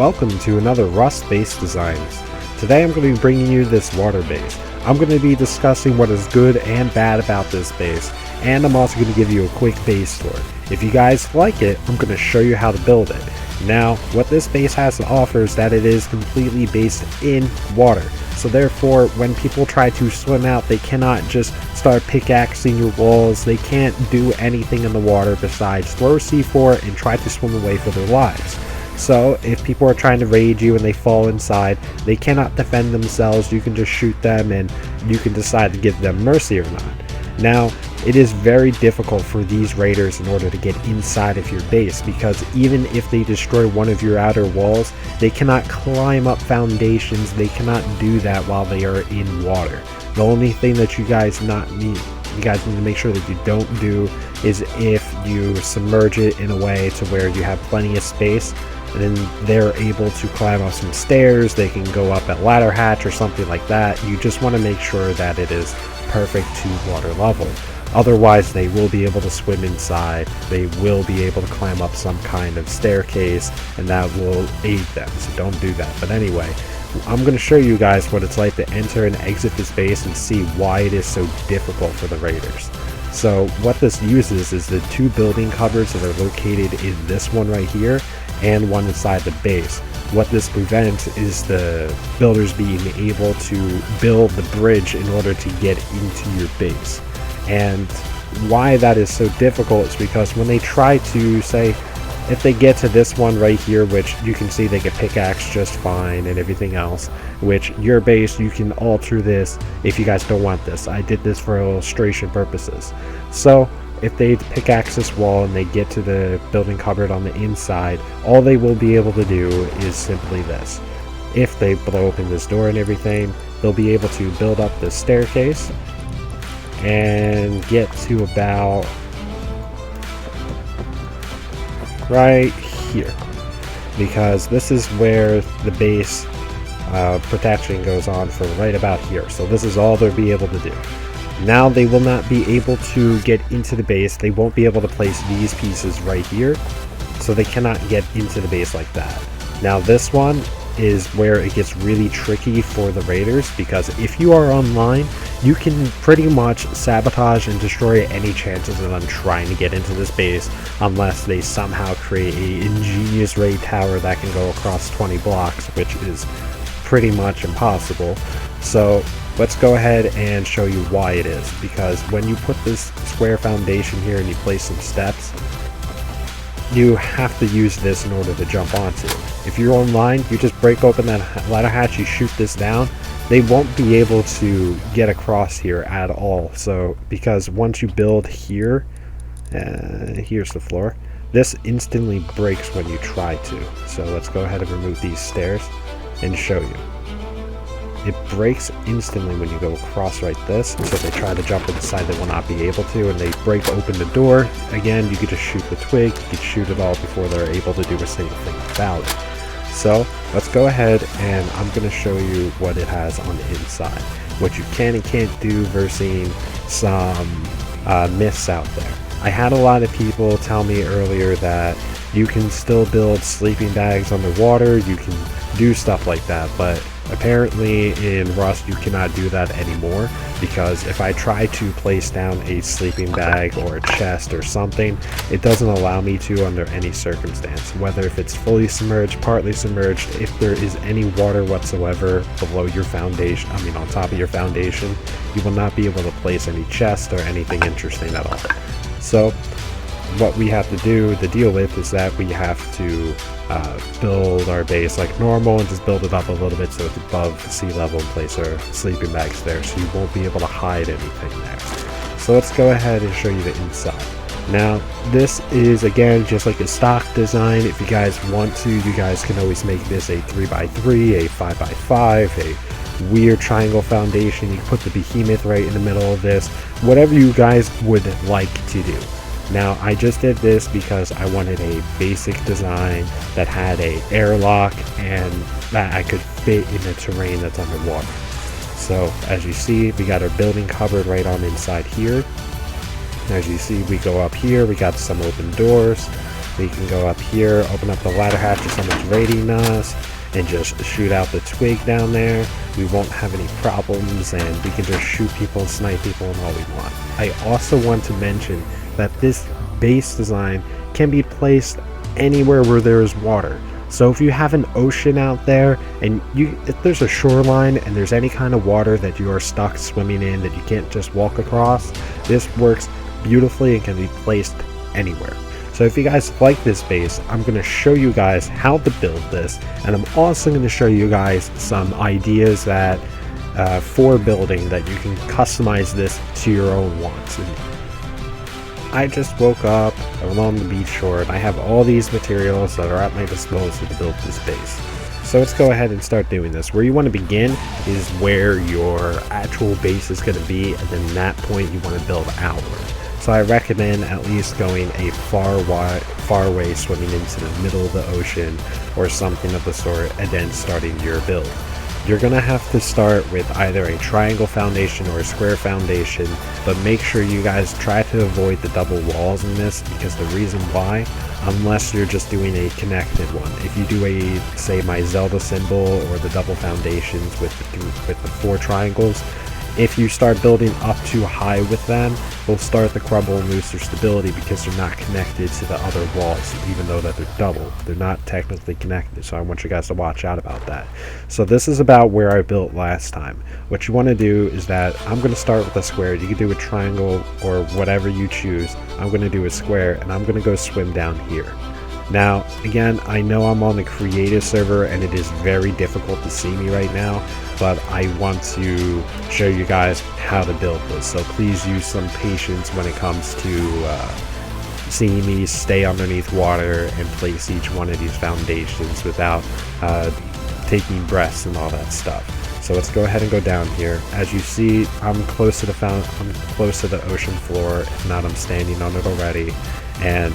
welcome to another Rust-based designs. Today I'm going to be bringing you this water base. I'm going to be discussing what is good and bad about this base, and I'm also going to give you a quick base tour. If you guys like it, I'm going to show you how to build it. Now, what this base has to offer is that it is completely based in water. So therefore, when people try to swim out, they cannot just start pickaxing your walls. They can't do anything in the water besides throw C4 and try to swim away for their lives. So if people are trying to raid you and they fall inside, they cannot defend themselves. You can just shoot them and you can decide to give them mercy or not. Now, it is very difficult for these raiders in order to get inside of your base, because even if they destroy one of your outer walls, they cannot climb up foundations. They cannot do that while they are in water. The only thing that you guys need to make sure that you don't do is if you submerge it in a way to where you have plenty of space, and then they're able to climb up some stairs. They can go up at ladder hatch or something like that. You just want to make sure that it is perfect to water level. Otherwise, they will be able to swim inside. They will be able to climb up some kind of staircase, and that will aid them. So don't do that. But anyway, I'm going to show you guys what it's like to enter and exit this base and see why it is so difficult for the raiders. So what this uses is the two building cupboards that are located in this one right here and one inside the base. What this prevents is the builders being able to build the bridge in order to get into your base. And why that is so difficult is because when they try to, say, if they get to this one right here, which you can see they can pickaxe just fine and everything else, which your base, you can alter this if you guys don't want this. I did this for illustration purposes. So if they pickaxe this wall and they get to the building cupboard on the inside, all they will be able to do is simply this. If they blow open this door and everything, they'll be able to build up this staircase and get to about right here, because this is where the base protection goes on for right about here. So this is all they'll be able to do. Now they will not be able to get into the base. They won't be able to place these pieces right here, so they cannot get into the base like that. Now this one is where it gets really tricky for the raiders, because if you are online, you can pretty much sabotage and destroy any chances of them trying to get into this base, unless they somehow create an ingenious raid tower that can go across 20 blocks, which is pretty much impossible. So let's go ahead and show you why it is, because when you put this square foundation here and you place some steps, you have to use this in order to jump onto. If you're online, you just break open that ladder hatch, you shoot this down, they won't be able to get across here at all. So because once you build here, here's the floor, this instantly breaks when you try to. So let's go ahead and remove these stairs and show you. It breaks instantly when you go across like this, so if they try to jump inside they will not be able to, and they break open the door. Again, you could just shoot the twig, you could shoot it all before they're able to do a single thing about it. So let's go ahead and I'm going to show you what it has on the inside, what you can and can't do versus some myths out there. I had a lot of people tell me earlier that you can still build sleeping bags underwater, you can do stuff like that, but apparently in Rust you cannot do that anymore, because if I try to place down a sleeping bag or a chest or something, it doesn't allow me to under any circumstance, whether if it's fully submerged, partly submerged. If there is any water whatsoever below your foundation, on top of your foundation, you will not be able to place any chest or anything interesting at all. So what we have to deal with is that we have to build our base like normal and just build it up a little bit so it's above sea level and place our sleeping bags there, so you won't be able to hide anything there. So let's go ahead and show you the inside. Now this is again just like a stock design. If you guys want to, you guys can always make this a 3x3, a 5x5, a weird triangle foundation. You can put the behemoth right in the middle of this, whatever you guys would like to do. Now I just did this because I wanted a basic design that had a airlock and that I could fit in the terrain that's underwater. So as you see, we got our building cupboard right on inside here. As you see, we go up here, we got some open doors. We can go up here, open up the ladder hatch if someone's raiding us, and just shoot out the twig down there. We won't have any problems, and we can just shoot people and snipe people and all we want. I also want to mention that this base design can be placed anywhere where there is water. So if you have an ocean out there and if there's a shoreline and there's any kind of water that you are stuck swimming in that you can't just walk across, this works beautifully and can be placed anywhere. So if you guys like this base, I'm going to show you guys how to build this, and I'm also going to show you guys some ideas that for building that you can customize this to your own wants. And I just woke up, I'm on the beach shore, and I have all these materials that are at my disposal to build this base. So let's go ahead and start doing this. Where you want to begin is where your actual base is going to be, and then that point you want to build outward. So I recommend at least going a far way, swimming into the middle of the ocean or something of the sort, and then starting your build. You're going to have to start with either a triangle foundation or a square foundation, but make sure you guys try to avoid the double walls in this, because the reason why, unless you're just doing a connected one. If you do a, say, my Zelda symbol or the double foundations with the 4 triangles, if you start building up too high with them, they'll start to crumble and lose their stability because they're not connected to the other walls, even though that they're double. They're not technically connected, so I want you guys to watch out about that. So this is about where I built last time. What you want to do is that I'm going to start with a square. You can do a triangle or whatever you choose. I'm going to do a square, and I'm going to go swim down here. Now, again, I know I'm on the creative server and it is very difficult to see me right now, but I want to show you guys how to build this. So please use some patience when it comes to seeing me stay underneath water and place each one of these foundations without taking breaths and all that stuff. So let's go ahead and go down here. As you see, I'm close to the ocean floor. If not, I'm standing on it already, and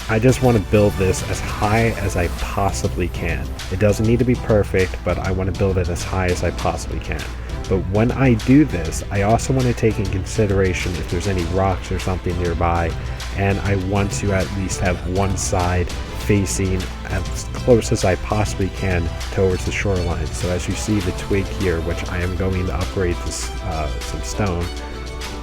I just want to build this as high as I possibly can. It doesn't need to be perfect, but I want to build it as high as I possibly can. But when I do this, I also want to take in consideration if there's any rocks or something nearby, and I want to at least have one side facing as close as I possibly can towards the shoreline. So as you see the twig here, which I am going to upgrade to some stone,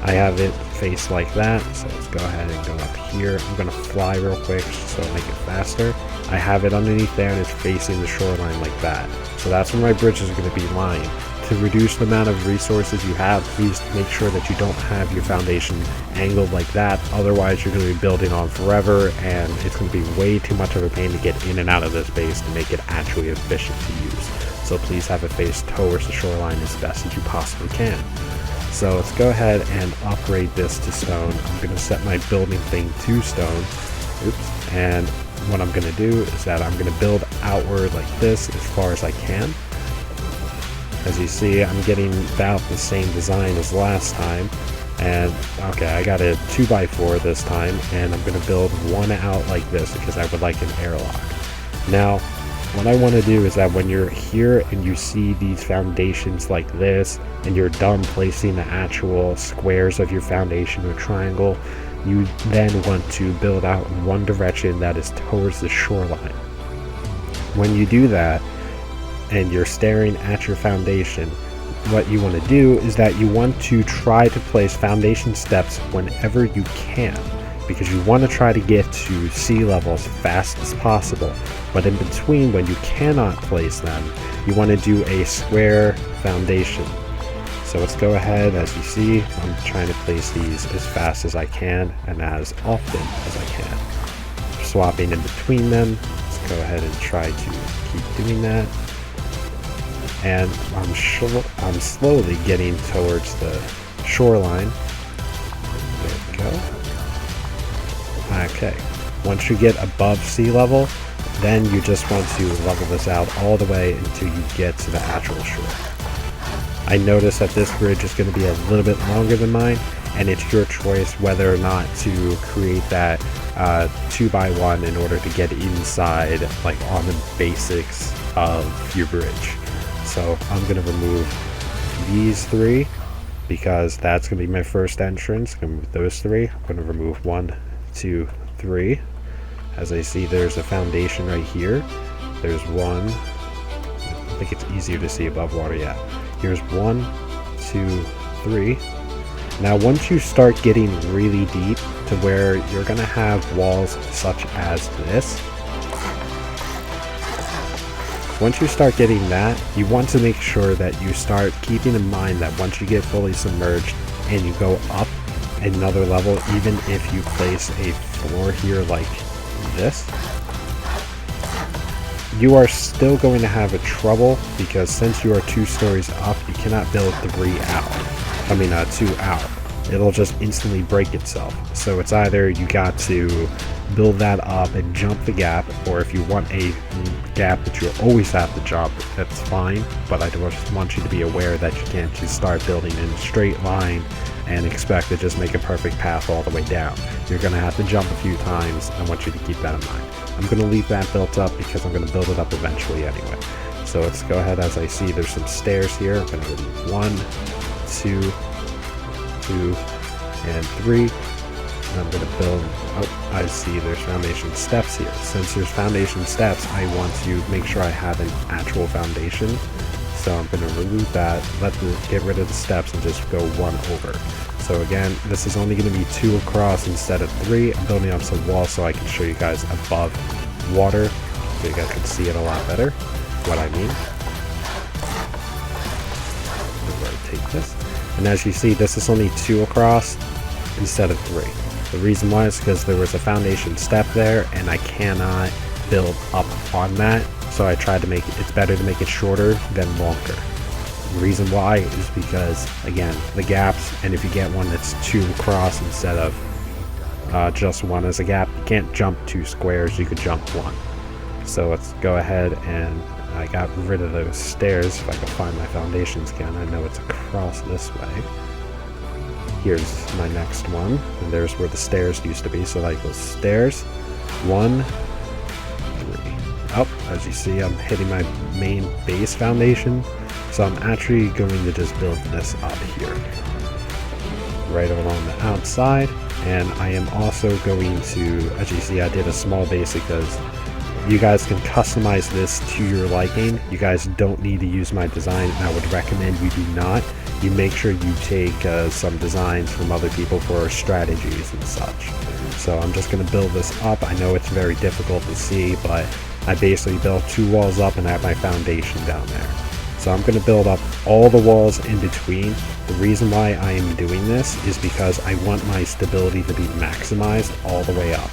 I have it faced like that. So let's go ahead and go up here. I'm going to fly real quick so I'll make it faster. I have it underneath there and it's facing the shoreline like that. So that's where my bridge is going to be lying. To reduce the amount of resources you have, please make sure that you don't have your foundation angled like that. Otherwise, you're going to be building on forever, and it's going to be way too much of a pain to get in and out of this base to make it actually efficient to use. So please have it faced towards the shoreline as best as you possibly can. So let's go ahead and upgrade this to stone. I'm going to set my building thing to stone. Oops. And what I'm going to do is that I'm going to build outward like this as far as I can. As you see, I'm getting about the same design as last time. And okay, I got a 2x4 this time, and I'm going to build one out like this because I would like an airlock. Now, what I want to do is that when you're here and you see these foundations like this, and you're done placing the actual squares of your foundation or triangle, you then want to build out in one direction that is towards the shoreline. When you do that, and you're staring at your foundation, what you want to do is that you want to try to place foundation steps whenever you can, because you want to try to get to sea level as fast as possible. But in between, when you cannot place them, you want to do a square foundation. So let's go ahead. As you see, I'm trying to place these as fast as I can and as often as I can. Swapping in between them. Let's go ahead and try to keep doing that. And I'm slowly getting towards the shoreline. There we go. Okay. Once you get above sea level, then you just want to level this out all the way until you get to the actual shore. I noticed that this bridge is going to be a little bit longer than mine, and it's your choice whether or not to create that 2x1 in order to get inside, like on the basics of your bridge. So I'm going to remove these 3 because that's going to be my first entrance. I'm going to remove those 3. I'm going to remove 1, 2, 3. as I see there's a foundation right here. There's one. I think it's easier to see above water. Yeah. Here's 1, 2, 3. Now once you start getting really deep to where you're going to have walls such as this, once you start getting that, you want to make sure that you start keeping in mind that once you get fully submerged and you go up another level, even if you place a floor here like this, you are still going to have a trouble, because since you are 2 stories up, you cannot build 3 out. I mean 2 out. It'll just instantly break itself. So it's either you got to build that up and jump the gap, or if you want a gap that you always have to jump, that's fine, but I just want you to be aware that you can't just start building in a straight line and expect to just make a perfect path all the way down. You're going to have to jump a few times. I want you to keep that in mind. I'm going to leave that built up because I'm going to build it up eventually anyway. So let's go ahead. As I see there's some stairs here. I'm going to do 1, 2, 2, and 3. And I'm going to build, oh, I see there's foundation steps here. Since there's foundation steps, I want to make sure I have an actual foundation. So I'm going to remove that, get rid of the steps, and just go 1 over. So again, this is only going to be 2 across instead of 3. I'm building up some walls so I can show you guys above water, so you guys can see it a lot better, what I mean. I'm going to take this. And as you see, this is only 2 across instead of 3. The reason why is because there was a foundation step there, and I cannot build up on that. So I tried to make it, it's better to make it shorter than longer. The reason why is because, again, the gaps, and if you get one that's 2 across instead of just 1 as a gap, you can't jump 2 squares, you could jump 1. So let's go ahead, and I got rid of those stairs. If I can find my foundations again, I know it's across this way. Here's my next one, and there's where the stairs used to be, so like those stairs, 1, 3. Oh, as you see, I'm hitting my main base foundation, so I'm actually going to just build this up here, right along the outside, and I am also going to, as you see, I did a small base because you guys can customize this to your liking. You guys don't need to use my design, and I would recommend you do not. You make sure you take some designs from other people for strategies and such. So I'm just going to build this up. I know it's very difficult to see, but I basically built 2 walls up and I have my foundation down there. So I'm going to build up all the walls in between. The reason why I am doing this is because I want my stability to be maximized all the way up.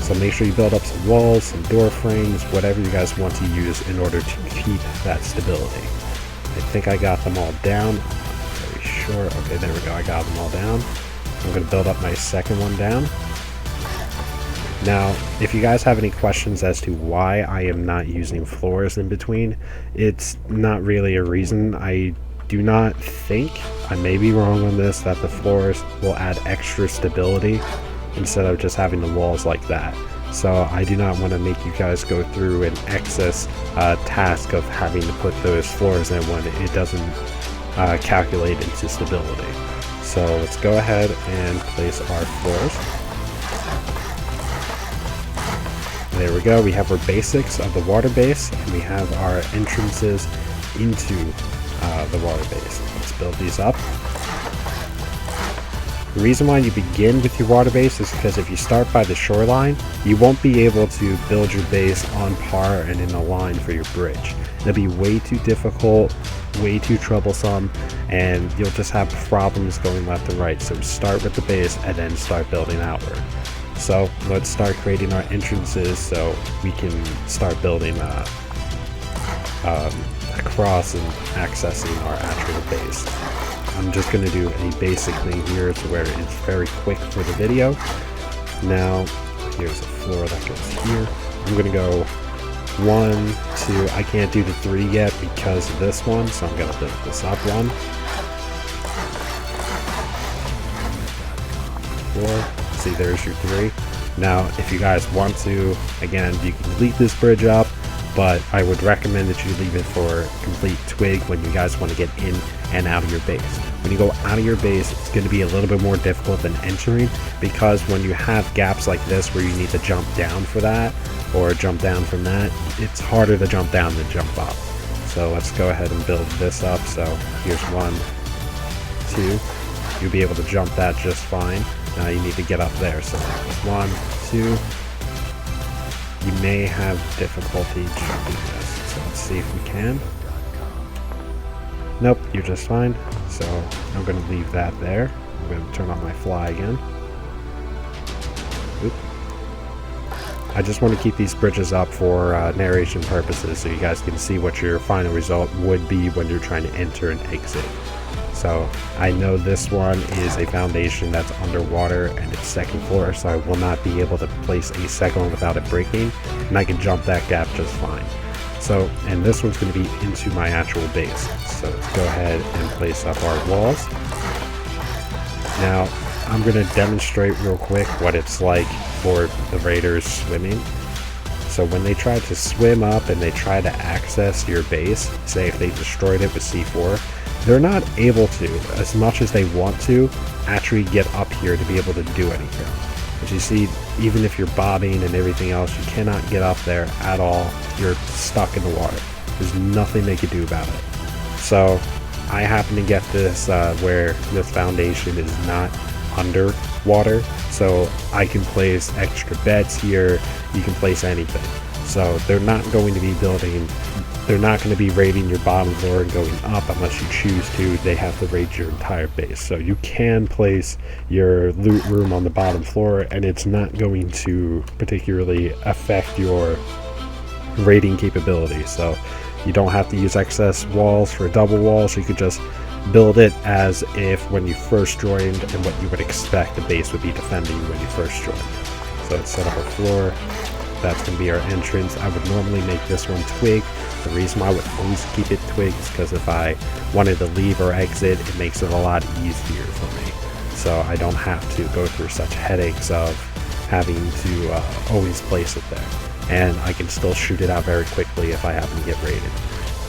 So make sure you build up some walls, some door frames, whatever you guys want to use in order to keep that stability. I think I got them all down. I'm not very sure. Okay, there we go. I got them all down. I'm going to build up my second one down. Now, if you guys have any questions as to why I am not using floors in between, it's not really a reason. I do not think, I may be wrong on this, that the floors will add extra stability instead of just having the walls like that. So I do not want to make you guys go through an excess task of having to put those floors in when it doesn't calculate into stability. So let's go ahead and place our floors. There we go. We have our basics of the water base, and we have our entrances into the water base. Let's build these up. The reason why you begin with your water base is because if you start by the shoreline, you won't be able to build your base on par and in a line for your bridge. It'll be way too difficult, way too troublesome, and you'll just have problems going left and right. So start with the base and then start building outward. So let's start creating our entrances so we can start building across and accessing our actual base. I'm just going to do a basic thing here to where it's very quick for the video. Now, here's a floor that goes here. I'm going to go 1, 2, I can't do the 3 yet because of this one, so I'm going to build this up 1, 4. See, there's your 3. Now, if you guys want to, again, you can delete this bridge up, but I would recommend that you leave it for complete twig when you guys want to get in and out of your base. When you go out of your base, it's going to be a little bit more difficult than entering, because when you have gaps like this where you need to jump down for that or jump down from that, it's harder to jump down than jump up. So let's go ahead and build this up. So here's 1, 2. You'll be able to jump that just fine. Now you need to get up there. So 1, 2. You may have difficulty jumping this. So let's see if we can. Nope, you're just fine. So I'm going to leave that there. I'm going to turn on my fly again. Oop. I just want to keep these bridges up for narration purposes, so you guys can see what your final result would be when you're trying to enter and exit. So I know this one is a foundation that's underwater and it's second floor, so I will not be able to place a second one without it breaking, and I can jump that gap just fine. So, and this one's going to be into my actual base. So let's go ahead and place up our walls. Now, I'm going to demonstrate real quick what it's like for the raiders swimming. So when they try to swim up and they try to access your base, say if they destroyed it with C4, they're not able to, as much as they want to, actually get up here to be able to do anything. As you see, even if you're bobbing and everything else, you cannot get up there at all. You're stuck in the water. There's nothing they can do about it. So I happen to get this where this foundation is not underwater, so I can place extra beds here. You can place anything. So they're not going to be building, they're not going to be raiding your bottom floor and going up unless you choose to. They have to raid your entire base. So you can place your loot room on the bottom floor and it's not going to particularly affect your raiding capability. So you don't have to use excess walls for double walls. You could just build it as if when you first joined and what you would expect the base would be defending when you first joined. So let's set up a floor. That's going to be our entrance. I would normally make this one twig. The reason why I would always keep it twig is because if I wanted to leave or exit, it makes it a lot easier for me. So I don't have to go through such headaches of having to always place it there. And I can still shoot it out very quickly if I happen to get raided.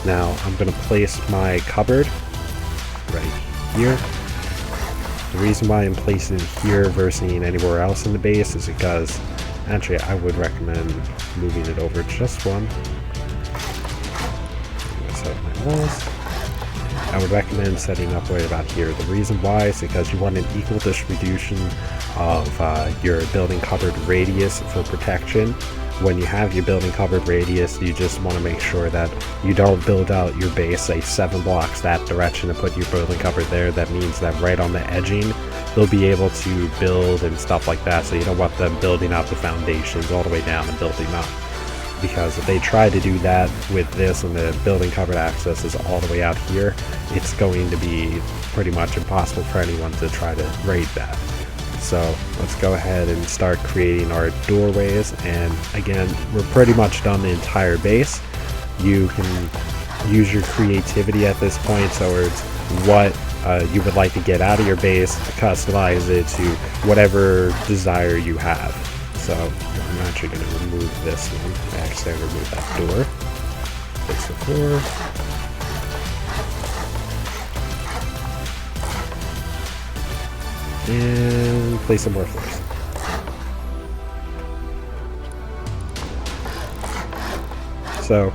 Now I'm going to place my cupboard right here. The reason why I'm placing it here versus anywhere else in the base is because actually I would recommend moving it over just one. I'm going to set up my walls. I would recommend setting up right about here. The reason why is because you want an equal distribution of your building cupboard radius for protection. When you have your building cupboard radius, you just want to make sure that you don't build out your base, say 7 blocks that direction, and put your building cupboard there. That means that right on the edging, they'll be able to build and stuff like that. So you don't want them building out the foundations all the way down and building up. Because if they try to do that with this and the building cupboard access is all the way out here, it's going to be pretty much impossible for anyone to try to raid that. So let's go ahead and start creating our doorways, and again, we're pretty much done the entire base. You can use your creativity at this point, so it's what you would like to get out of your base, customize it to whatever desire you have. So I'm actually going to remove this one. I accidentally removed that door. Fix the floor. And place some more floors. So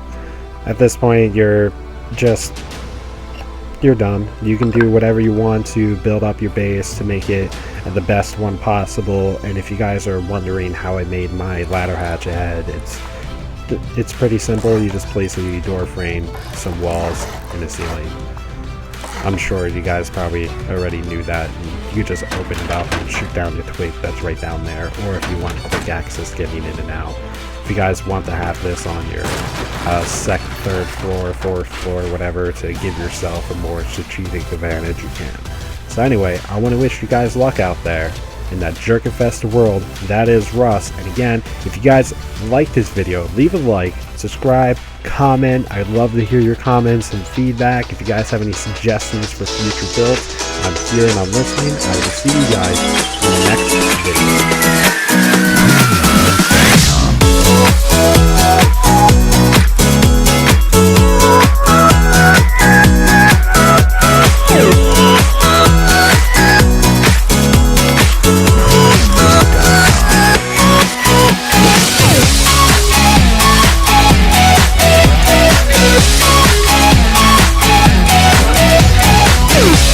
at this point you're done. You can do whatever you want to build up your base to make it the best one possible. And if you guys are wondering how I made my ladder hatch ahead, it's pretty simple. You just place a door frame, some walls, and a ceiling. I'm sure you guys probably already knew that. You just open it up and shoot down your twig that's right down there, or if you want quick access getting in and out. If you guys want to have this on your second, third floor, fourth floor, whatever, to give yourself a more strategic advantage, you can. So anyway, I want to wish you guys luck out there in that jerk-infested world that is Rust. And again, if you guys like this video, leave a like, subscribe, comment. I'd love to hear your comments and feedback. If you guys have any suggestions for future builds, I'm here and I'm listening. I will see you guys in the next video. Bye.